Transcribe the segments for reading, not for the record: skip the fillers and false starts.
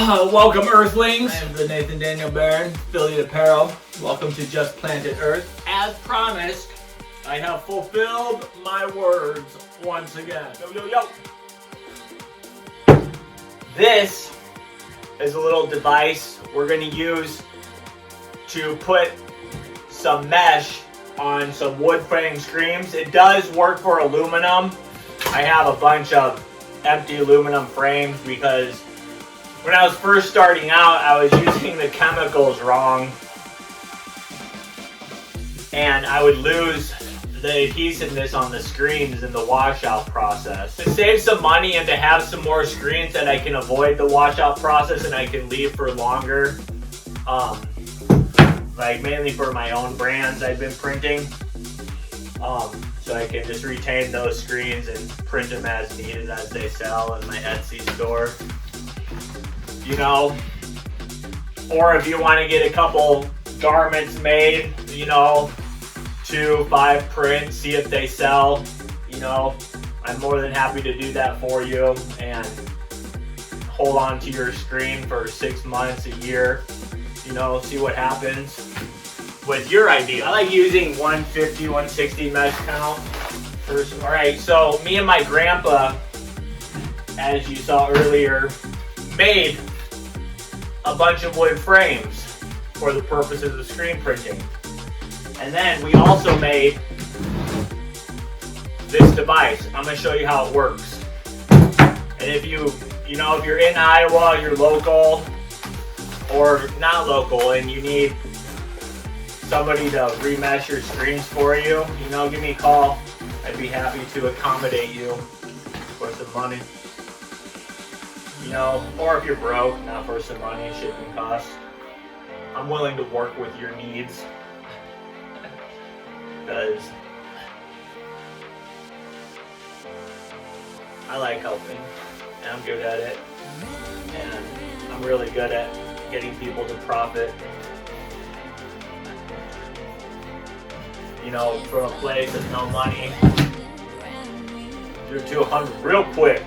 Welcome, Earthlings. I am the Nathan Daniel Barron, Affiliate Apparel. Welcome to Just Planted Earth. As promised, I have fulfilled my words once again. Yo. This is a little device we're going to use to put some mesh on some wood frame screens. It does work for aluminum. I have a bunch of empty aluminum frames because when I was first starting out, I was using the chemicals wrong and I would lose the adhesiveness on the screens in the washout process. To save some money and to have some more screens that I can avoid the washout process and I can leave for longer, like mainly for my own brands I've been printing, so I can just retain those screens and print them as needed as they sell in my Etsy store. You know, or if you want to get a couple garments made, you know, 2-5 print, see if they sell, you know, I'm more than happy to do that for you and hold on to your screen for 6 months, a year, you know, see what happens with your idea. I like using 150, 160 mesh count. Alright, so me and my grandpa, as you saw earlier, made a bunch of wood frames for the purposes of screen printing. And then we also made this device. I'm going to show you how it works. And if you know, if you're in Iowa, you're local or not local and you need somebody to remesh your screens for you, you know, give me a call. I'd be happy to accommodate you for some money. You know, or if you're broke, not for some money, shipping costs. I'm willing to work with your needs because I like helping and I'm good at it and I'm really good at getting people to profit, you know, from a place with no money through to 100 real quick.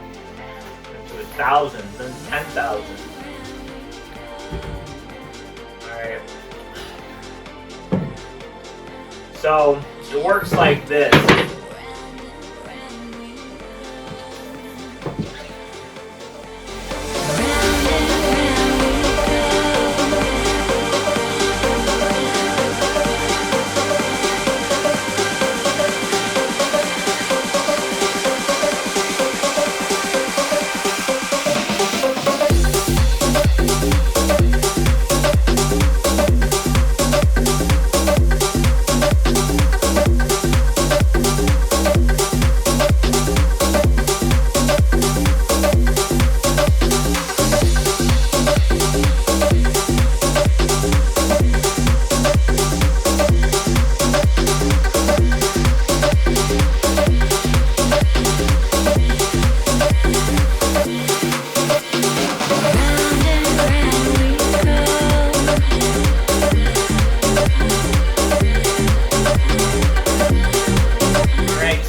1,000, then 10,000. Alright. So, it works like this.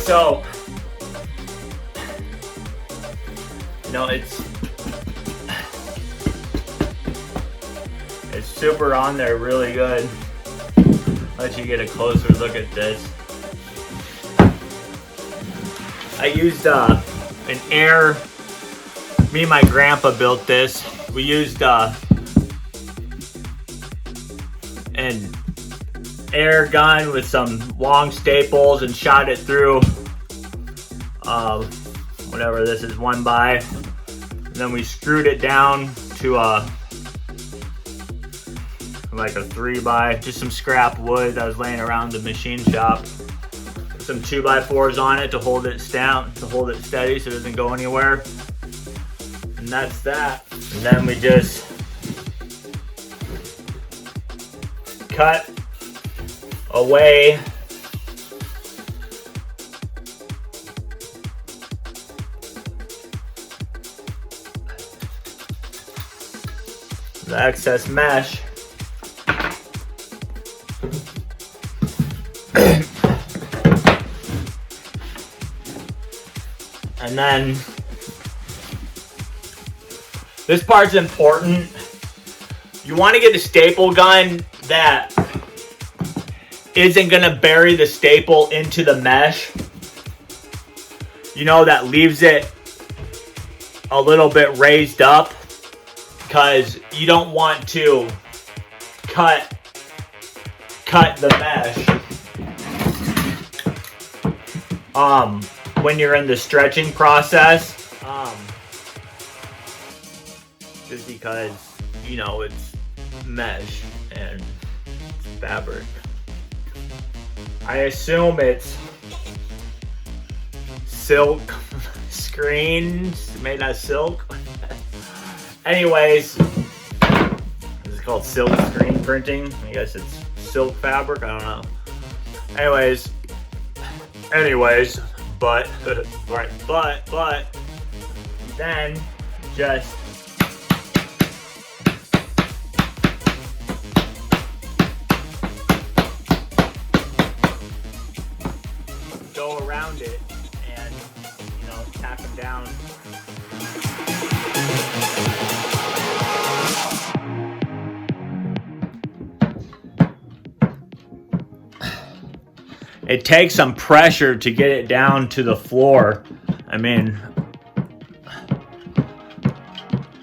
So, you know, it's super on there, really good. Let you get a closer look at this. I used an air, me and my grandpa built this. We used an air gun with some long staples and shot it through whatever this is, 1x, and then we screwed it down to like a 3x, just some scrap wood that was laying around the machine shop. Put some 2x4s on it to hold it down, to hold it steady so it doesn't go anywhere. And that's that. And then we just cut away the excess mesh. And then This part's important. You want to get a staple gun that isn't going to bury the staple into the mesh. You know, that leaves it a little bit raised up, because you don't want to cut the mesh when you're in the stretching process, just because, you know, it's mesh and it's fabric. I assume it's silk screens made out of silk. Anyways, this is called silk screen printing. I guess it's silk fabric, I don't know. Anyways, but right, but then just go around it and, you know, tap them down. It takes some pressure to get it down to the floor. I mean,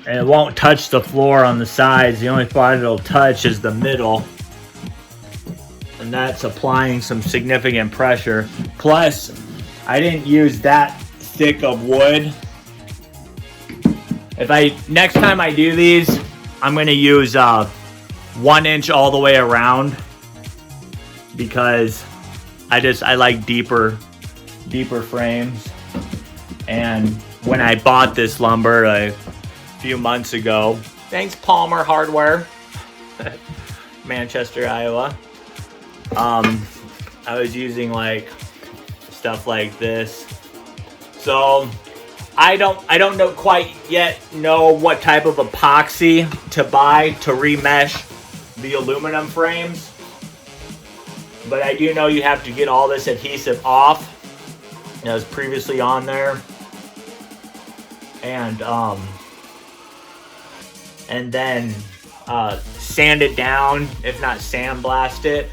and it won't touch the floor on the sides. The only part it'll touch is the middle. And that's applying some significant pressure. Plus, I didn't use that thick of wood. Next time I do these, I'm gonna use 1 inch all the way around, because I like deeper frames. And when I bought this lumber a few months ago, thanks Palmer Hardware, Manchester, Iowa, I was using like stuff like this. So I don't know quite yet know what type of epoxy to buy to remesh the aluminum frames. But I do know you have to get all this adhesive off that was previously on there. And then sand it down, if not sandblast it.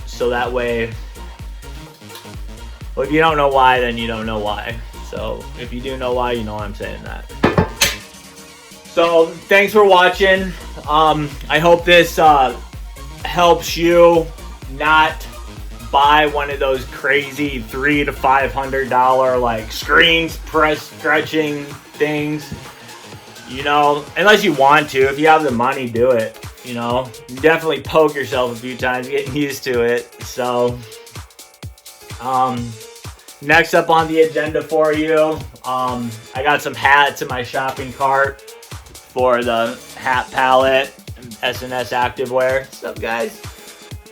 So that way, well, if you don't know why, then you don't know why. So if you do know why, you know why I'm saying that. So thanks for watching. I hope this helps you not buy one of those crazy $300 to $500 like screens press stretching things. You know, unless you want to. If you have the money, do it. You know, definitely poke yourself a few times getting used to it. So next up on the agenda for you, I got some hats in my shopping cart for the hat palette, S&S Activewear. What's up, guys?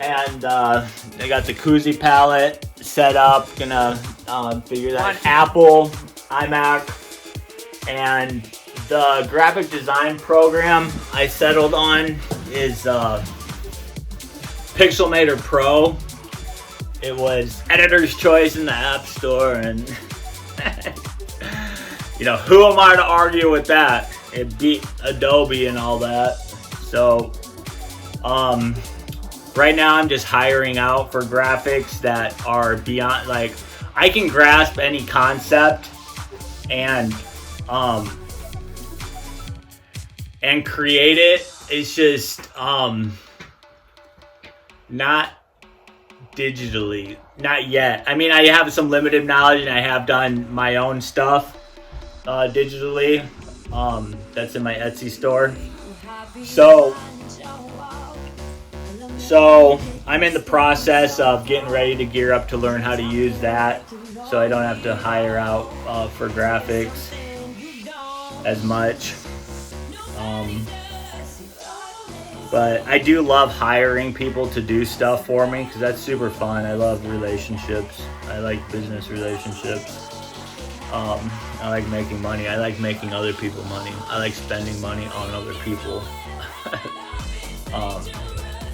And I got the koozie palette set up. Gonna figure that out. Apple, iMac, and the graphic design program I settled on is Pixelmator Pro. It was editor's choice in the App Store, and you know, who am I to argue with that? It beat Adobe and all that. So right now I'm just hiring out for graphics that are beyond, like, I can grasp any concept and create it. It's just not digitally, not yet. I mean, I have some limited knowledge and I have done my own stuff digitally. That's in my Etsy store. So I'm in the process of getting ready to gear up to learn how to use that, so I don't have to hire out for graphics as much. But I do love hiring people to do stuff for me, because that's super fun. I love relationships. I like business relationships. I like making money. I like making other people money. I like spending money on other people.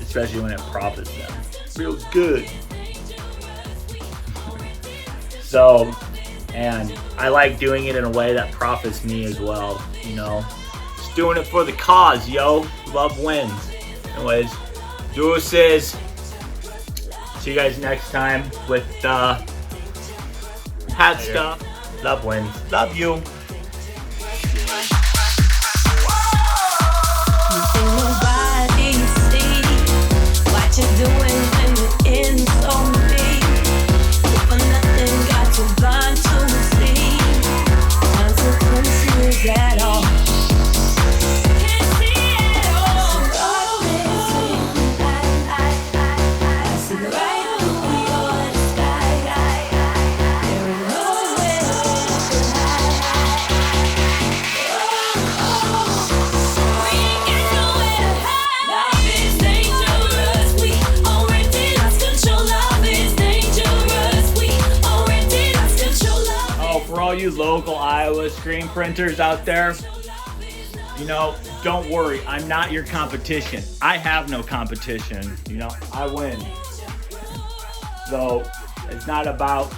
Especially when it profits them. Feels good. So And I like doing it in a way that profits me as well, you know. Just doing it for the cause, yo. Love wins. Anyways, deuces. See you guys next time with hat stuff. Love wins. Love you. Nobody see what you're doing when you're in so deep. For nothing, got too blind to see consequences at all. Can't see at all. God missing. I see right through your sky. There is nowhere to hide. We ain't got nowhere to hide. Love is dangerous. We already lost control. Love is dangerous. We already lost control. Oh, for all you local Iowa screen printers out there, you know, don't worry. I'm not your competition. I have no competition. You know, I win. So it's not about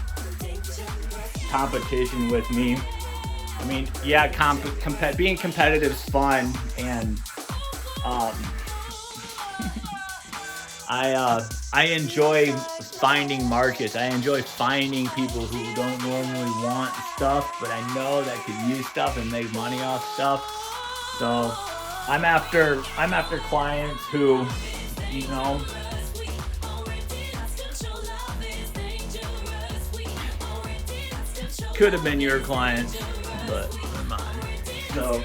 competition with me. I mean, yeah, being competitive is fun, and I enjoy finding markets. I enjoy finding people who don't normally want stuff, but I know that could use stuff and make money off stuff. So I'm after clients who, you know, could have been your clients, but they're mine. So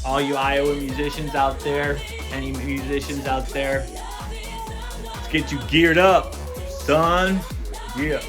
all you Iowa musicians out there, any musicians out there, let's get you geared up, son. Yeah.